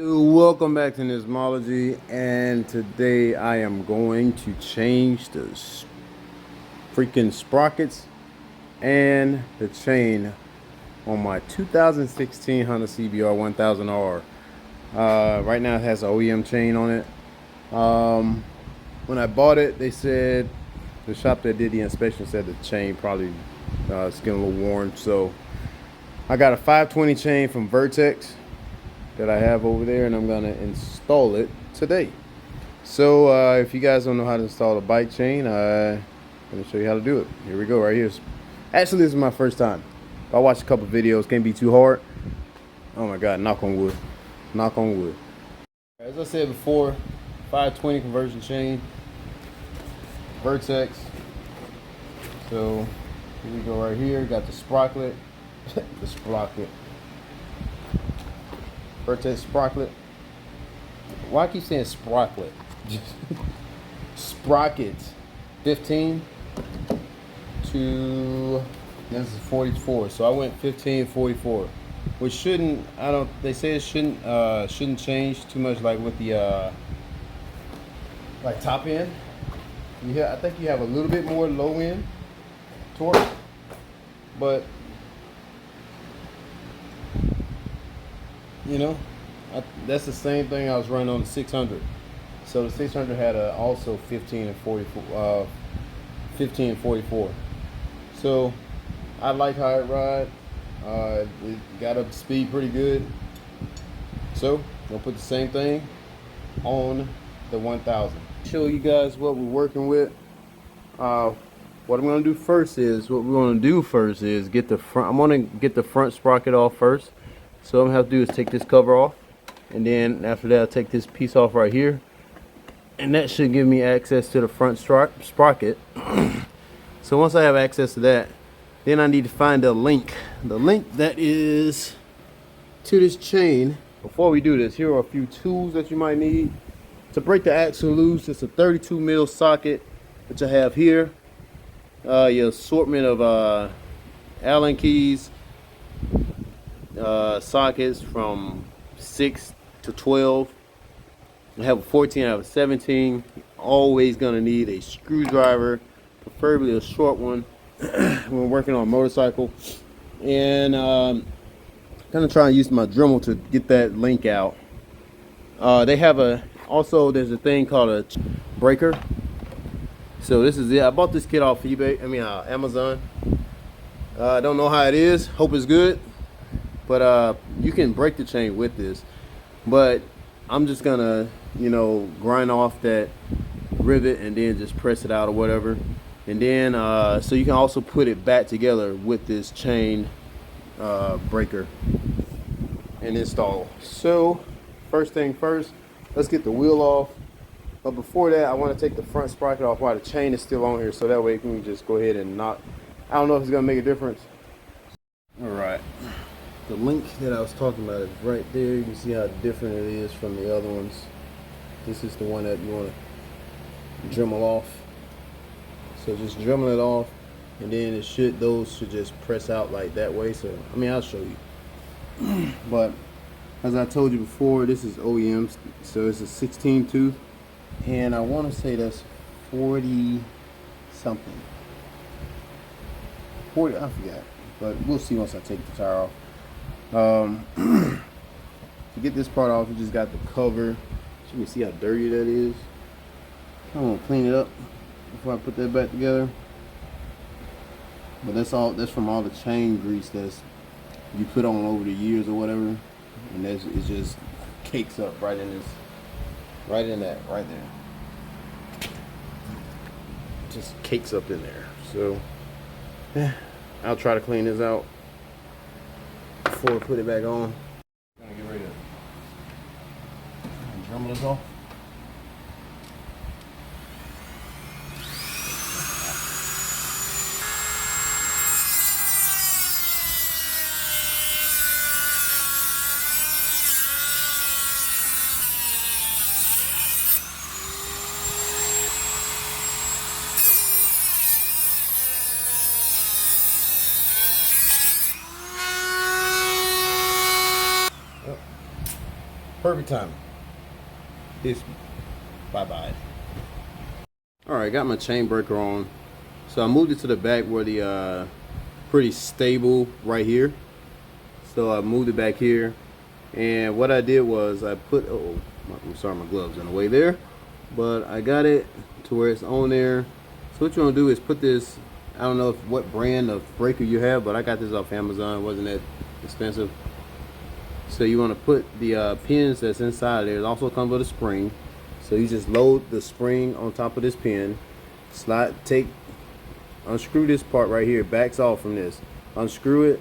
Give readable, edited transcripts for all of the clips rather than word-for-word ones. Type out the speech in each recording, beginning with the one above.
Welcome back to Nismology, and today I am going to change the freaking sprockets and the chain on my 2016 Honda CBR1000RR. Right now it has an OEM chain on it. When I bought it, they said, the shop that did the inspection said the chain probably is getting a little worn, so I got a 520 chain from Vertex that I have over there, and I'm gonna install it today. So if you guys don't know how to install a bike chain, I'm gonna show you how to do it. Here we go, right here. Actually, this is my first time. I watched a couple videos, can't be too hard. Oh my god, knock on wood. Knock on wood. As I said before, 520 conversion chain, Vertex. So here we go, right here. Got the sprocket. The sprocket. Vertex sprocket. Why I keep saying sprocket? Sprocket. 15 to, this is 44. So I went 15, 44, which shouldn't. They say it shouldn't change too much, like with the like top end. I think you have a little bit more low end torque, but you know, that's the same thing I was running on the 600. So the 600 had also 15 and 44. 15 and 44. So I like how it ride. It got up to speed pretty good. So we'll put the same thing on the 1000. Show you guys what we're working with. What I'm gonna do first is get the front. I'm gonna get the front sprocket off first. So what I'm gonna have to do is take this cover off, and then after that I'll take this piece off right here, and that should give me access to the front sprocket. So once I have access to that, then I need to find the link that is to this chain. Before we do this, here are a few tools that you might need to break the axle loose. It's a 32 mil socket, which I have here. Your assortment of Allen keys, sockets from 6 to 12. I have a 14, I have a 17. Always gonna need a screwdriver, preferably a short one when we're working on a motorcycle. And gonna try and use my Dremel to get that link out. They have there's a thing called a breaker. So this is it. I bought this kit off Amazon. I don't know how it is, hope it's good. But you can break the chain with this, but I'm just gonna, grind off that rivet and then just press it out or whatever. And then so you can also put it back together with this chain breaker and install. So first thing first, let's get the wheel off. But before that, I want to take the front sprocket off while the chain is still on here, so that way you can just go ahead and knock. I don't know if it's gonna make a difference. All right. The link that I was talking about is right there. You can see how different it is from the other ones. This is the one that you want to Dremel off. So just Dremel it off, and then those should just press out like that way. So I'll show you. But as I told you before, this is OEM, so it's a 16 tooth, and I want to say that's 40 something. 40, I forgot, but we'll see once I take the tire off. To get this part off, you just got the cover. So you can see how dirty that is. I'm gonna clean it up before I put that back together. But that's from all the chain grease that's you put on over the years or whatever, and it just cakes up right in that right there. Just cakes up in there. So yeah, I'll try to clean this out before I put it back on. I'm gonna get ready to Dremel this off. Perfect timing. It's bye-bye. Alright, got my chain breaker on. So I moved it to the back where the pretty stable right here. So I moved it back here. And what I did was I put, I'm sorry, my gloves in the way there. But I got it to where it's on there. So what you want to do is put this, I don't know what brand of breaker you have, but I got this off Amazon. It wasn't that expensive. So you want to put the pins that's inside there. It also comes with a spring. So you just load the spring on top of this pin. Unscrew this part right here. It backs off from this. Unscrew it.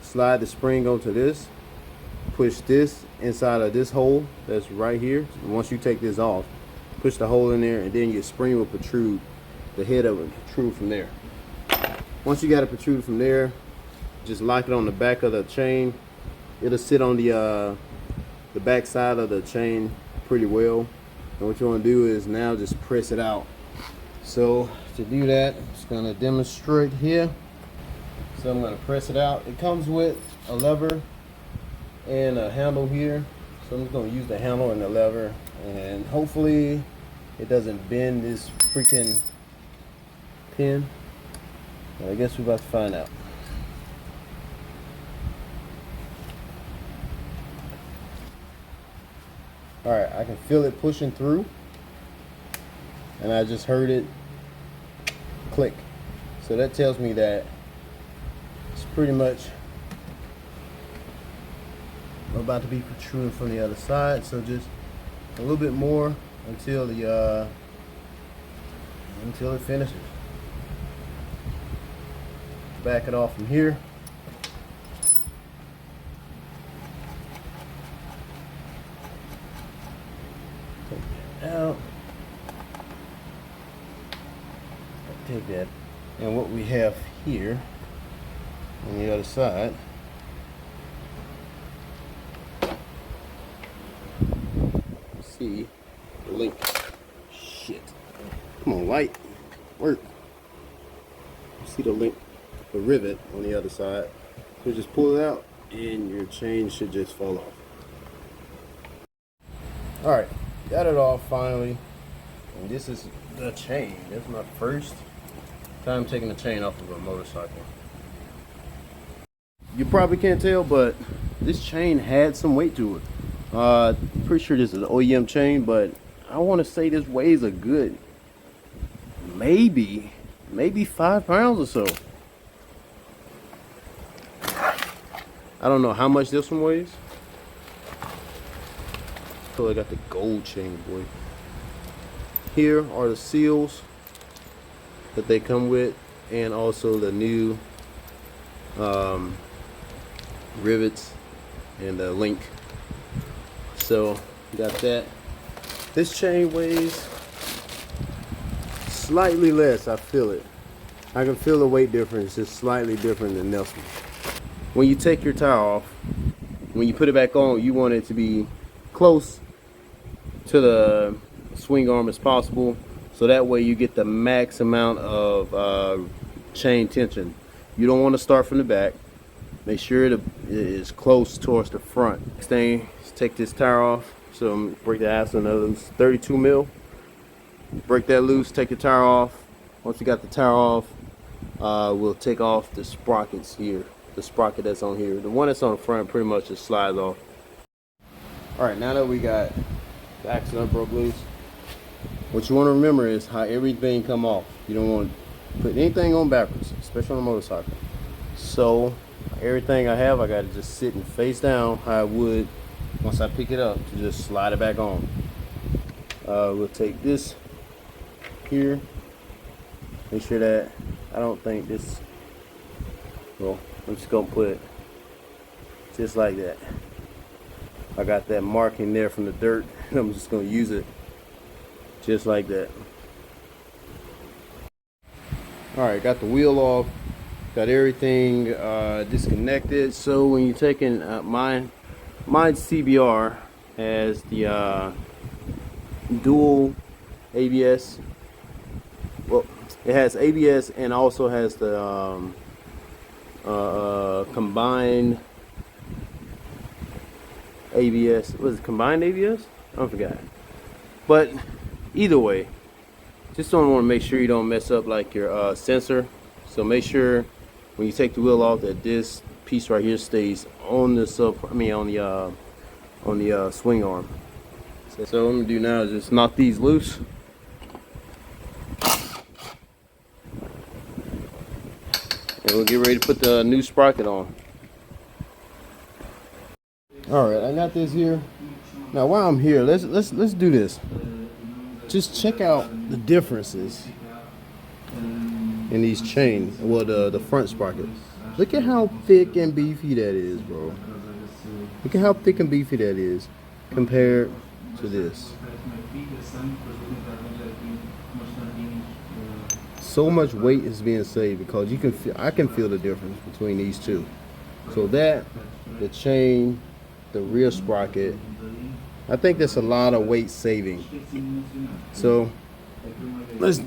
Slide the spring onto this. Push this inside of this hole that's right here. Once you take this off, push the hole in there, and then your spring will protrude. The head of it will protrude from there. Once you got it protrude from there, just lock it on the back of the chain. It'll sit on the back side of the chain pretty well. And what you want to do is now just press it out. So to do that, I'm just going to demonstrate here. So I'm going to press it out. It comes with a lever and a handle here. So I'm just going to use the handle and the lever, and hopefully it doesn't bend this freaking pin. Well, I guess we're about to find out. Alright, I can feel it pushing through, and I just heard it click. So that tells me that it's pretty much about to be protruding from the other side. So just a little bit more until it finishes. Back it off from here. Out. Take that, and what we have here on the other side, see the link. Shit, come on, light, work. See the link, the rivet on the other side. So just pull it out, and your chain should just fall off. All right. Got it off finally, and this is the chain. This is my first time taking the chain off of a motorcycle. You probably can't tell, but this chain had some weight to it. Pretty sure this is an OEM chain, but I want to say this weighs a good maybe 5 pounds or so. I don't know how much this one weighs. So I got the gold chain, boy. Here are the seals that they come with, and also the new rivets and the link. So got that. This chain weighs slightly less. I feel it. I can feel the weight difference. It's slightly different than this one. When you take your tire off, when you put it back on, you want it to be close to the swing arm as possible, so that way you get the max amount of chain tension. You don't want to start from the back. Make sure it is close towards the front. Next thing is take this tire off. So I'm gonna break the axle, another 32 mil. Break that loose, take the tire off. Once you got the tire off, we'll take off the sprockets here. The sprocket that's on here. The one that's on the front pretty much just slides off. Alright, now that we got the axle broke loose, what you want to remember is how everything come off. You don't want to put anything on backwards, especially on a motorcycle. So everything I have, I got to just sit and face down how I would once I pick it up, to just slide it back on. We'll take this here, make sure that I don't think this, well, I'm just gonna put it just like that. I got that marking there from the dirt, and I'm just gonna use it just like that. Alright, got the wheel off, got everything disconnected. So when you're taking mine CBR has the dual ABS. Well, it has ABS and also has the combined ABS. Was it combined ABS? I forgot. But either way, just don't want to make sure you don't mess up like your sensor. So make sure when you take the wheel off that this piece right here stays on the on the swing arm. So what I'm gonna do now is just knock these loose. And we'll get ready to put the new sprocket on. Alright, I got this here. Now while I'm here, let's do this. Just check out the differences in these chains. Well, the front sprocket. Look at how thick and beefy that is, bro. Look at how thick and beefy that is compared to this. So much weight is being saved because you can feel, I can feel the difference between these two. So that, the chain, the rear sprocket, I think that's a lot of weight saving. So let's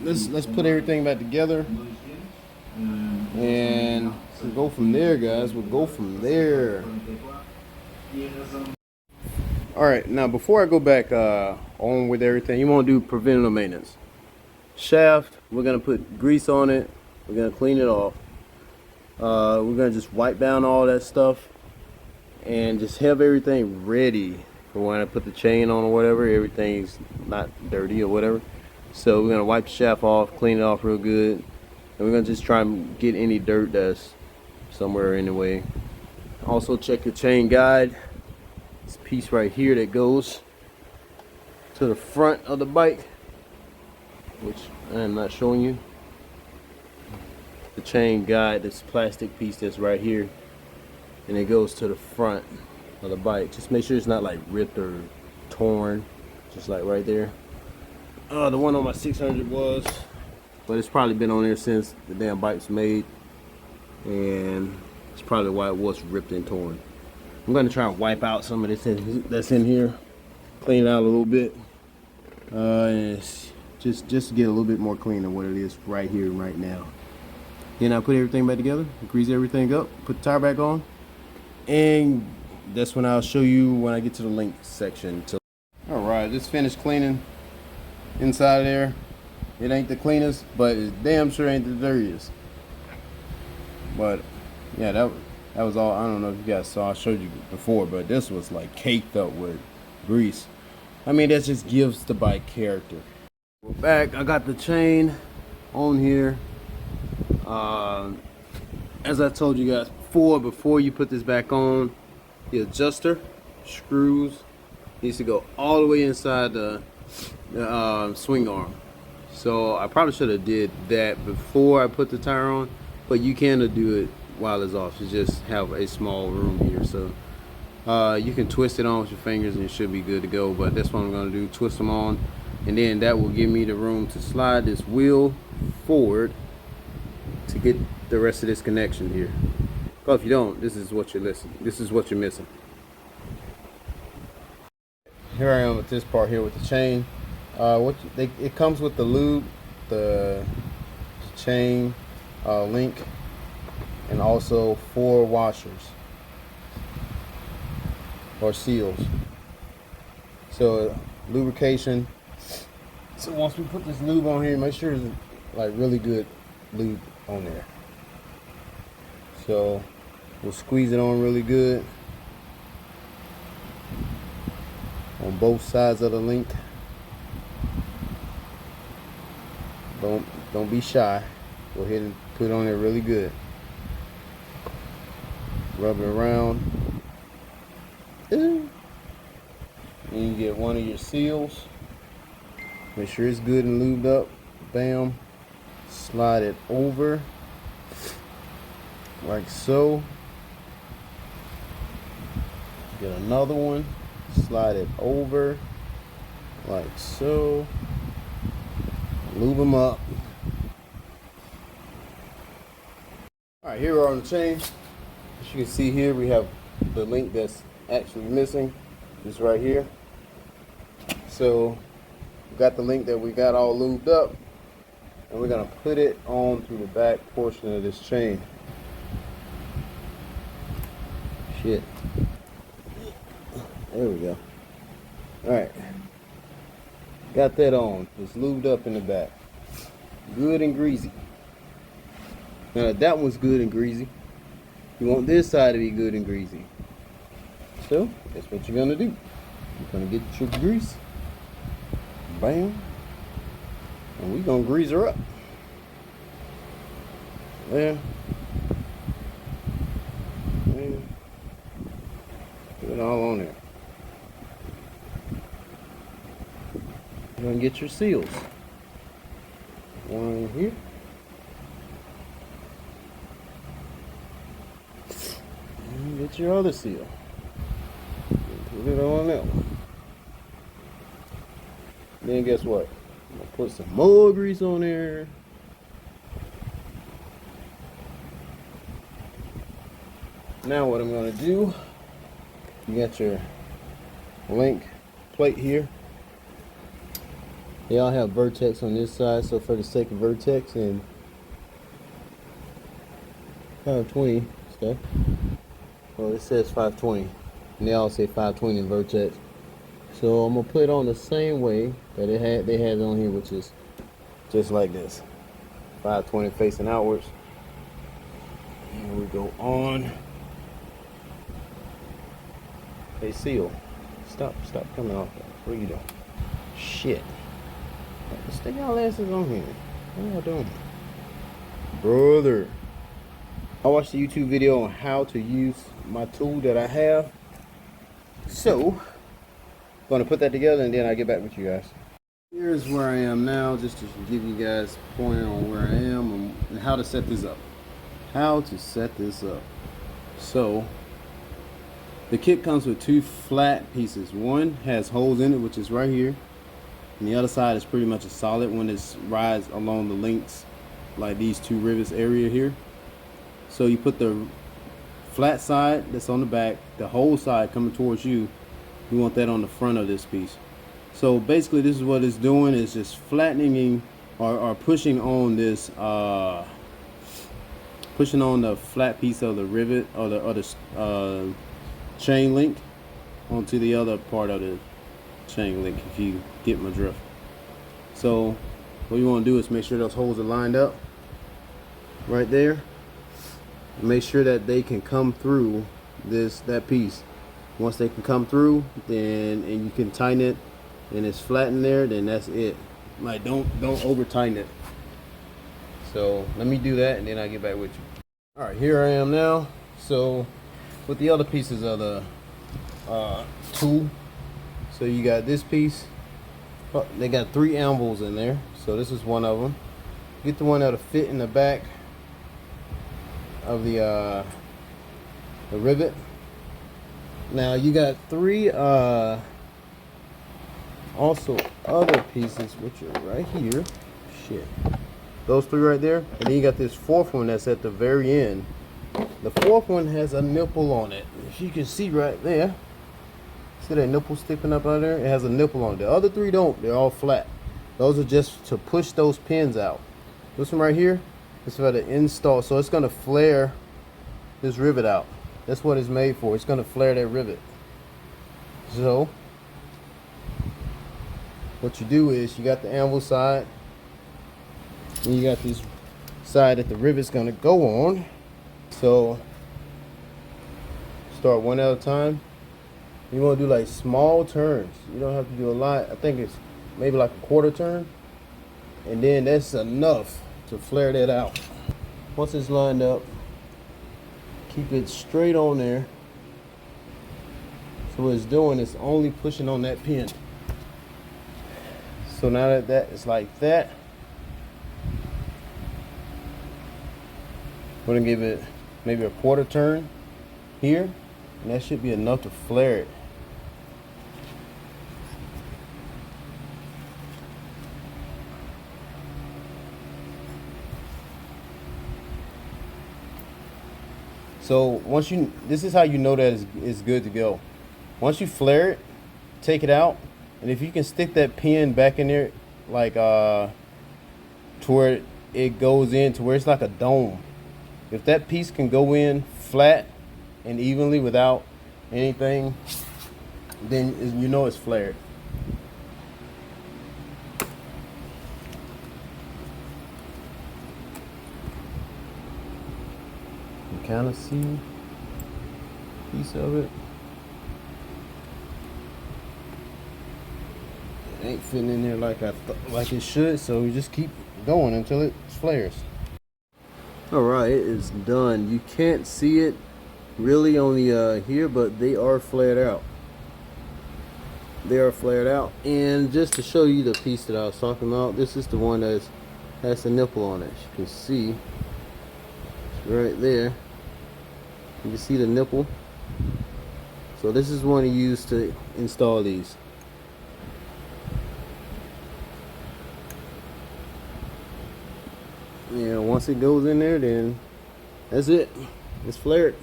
put everything back together and we'll go from there, guys. We'll go from there. All right, now before I go back on with everything, you want to do preventative maintenance. Shaft, we're gonna put grease on it. We're gonna clean it off. We're gonna just wipe down all that stuff and just have everything ready for when I put the chain on or whatever. Everything's not dirty or whatever. So we're gonna wipe the shaft off, clean it off real good, and we're gonna just try and get any dirt that's somewhere in the way. Also check your chain guide. This piece right here that goes to the front of the bike, which I am not showing you. The chain guide, this plastic piece that's right here, and it goes to the front of the bike. Just make sure it's not like ripped or torn, just like right there. The one on my 600 was, but it's probably been on there since the damn bike's made, and it's probably why it was ripped and torn. I'm gonna try and wipe out some of this that's in here, clean it out a little bit, and it's just to get a little bit more clean than what it is right here and right now. Then I put everything back together, grease everything up, put the tire back on, and that's when I'll show you when I get to the link section. All right, just finished cleaning inside there. It ain't the cleanest, but it damn sure ain't the dirtiest. But yeah, that was all. I don't know if you guys saw, I showed you before, but this was like caked up with grease. I mean, that just gives the bike character. We're back. I got the chain on here. As I told you guys before you put this back on, the adjuster screws needs to go all the way inside the swing arm. So I probably should have did that before I put the tire on, but you can do it while it's off. You just have a small room here, so you can twist it on with your fingers and it should be good to go. But that's what I'm going to do, twist them on, and then that will give me the room to slide this wheel forward to get the rest of this connection here. Because if you don't, this is what you're missing. Here I am with this part here with the chain. It comes with the lube, the chain link, and also 4 washers or seals. So lubrication. So once we put this lube on here, make sure it's like really good lube on there. So we'll squeeze it on really good on both sides of the link. Don't be shy. Go ahead and put it on there really good. Rub it around. Then you get one of your seals. Make sure it's good and lubed up. Bam. Slide it over like so. Get another one. Slide it over like so. Lube them up. Alright, here we are on the chain. As you can see here, we have the link that's actually missing. This right here. So we got the link that we got all lubed up, and we're gonna put it on through the back portion of this chain. Shit. There we go. All right. Got that on. It's lubed up in the back. Good and greasy. Now that one's good and greasy. You want this side to be good and greasy. So that's what you're gonna do. You're gonna get your grease. Bam. And we're gonna grease her up. There. There. Put it all on there. You're gonna get your seals. One here. And get your other seal. Put it on that one. Then guess what? I'm gonna put some more grease on there. Now what I'm gonna do, you got your link plate here. They all have vertex on this side, so for the sake of vertex and 520 stuff, well, it says 520, and they all say 520 in vertex. So I'm gonna put it on the same way that they had it on here, which is just like this, 520 facing outwards. And we go on a seal. Stop coming off that. What are you doing? Shit. Stick y'all asses on here. What y'all doing? Brother. I watched a YouTube video on how to use my tool that I have. So, I'm gonna put that together and then I'll get back with you guys. Here's where I am now, just to give you guys a point on where I am and how to set this up. How to set this up. So, the kit comes with two flat pieces. One has holes in it, which is right here. And the other side is pretty much a solid one that rides along the links, like these two rivets area here. So you put the flat side that's on the back, the whole side coming towards you, you want that on the front of this piece. So basically this is what it's doing, is just flattening or pushing on this, pushing on the flat piece of the rivet or the chain link onto the other part of the chain link, if you get my drift. So what you want to do is make sure those holes are lined up right there. Make sure that they can come through that piece. Once they can come through, then and you can tighten it and it's flat in there, then that's it. Like don't over tighten it. So let me do that and then I'll get back with you. All right, here I am now. So with the other pieces of the tool, so you got this piece. Oh, they got 3 anvils in there, so this is one of them. Get the one that'll fit in the back of the rivet. Now you got 3 also other pieces, which are right here. Shit, those 3 right there, and then you got this 4th one that's at the very end. The 4th one has a nipple on it, if you can see right there. See that nipple sticking up out there? It has a nipple on it. The other 3 don't. They're all flat. Those are just to push those pins out. This one right here is for the install. So it's going to flare this rivet out. That's what it's made for. It's going to flare that rivet. So what you do is you got the anvil side. And you got this side that the rivet's going to go on. So start one at a time. You want to do like small turns. You don't have to do a lot. I think it's maybe like a quarter turn. And then that's enough to flare that out. Once it's lined up, keep it straight on there. So what it's doing is only pushing on that pin. So now that is like that, we're gonna give it maybe a quarter turn here, and that should be enough to flare it. So this is how you know that it's good to go. Once you flare it, take it out, and if you can stick that pin back in there, like to where it goes in, to where it's like a dome. If that piece can go in flat and evenly without anything then you know it's flared. You kind of see a piece of it. It ain't fitting in there like like it should, so we just keep going until it flares. Alright, it is done. You can't see it really on the here, but they are flared out. They are flared out. And just to show you the piece that I was talking about, this is the one that has the nipple on it. As you can see, it's right there. You can see the nipple. So this is one to use to install these. Yeah, once it goes in there, then that's it. It's flared.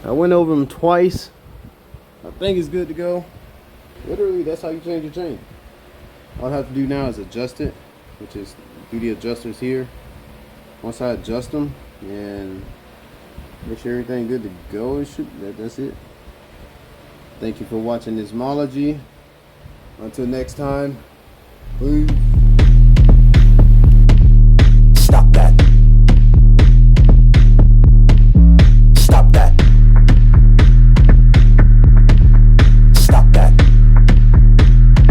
I went over them twice. I think it's good to go. Literally, that's how you change your chain. All I have to do now is adjust it, which is do the adjusters here. Once I adjust them and make sure everything good to go, that's it. Thank you for watching this Mology. Until next time, peace.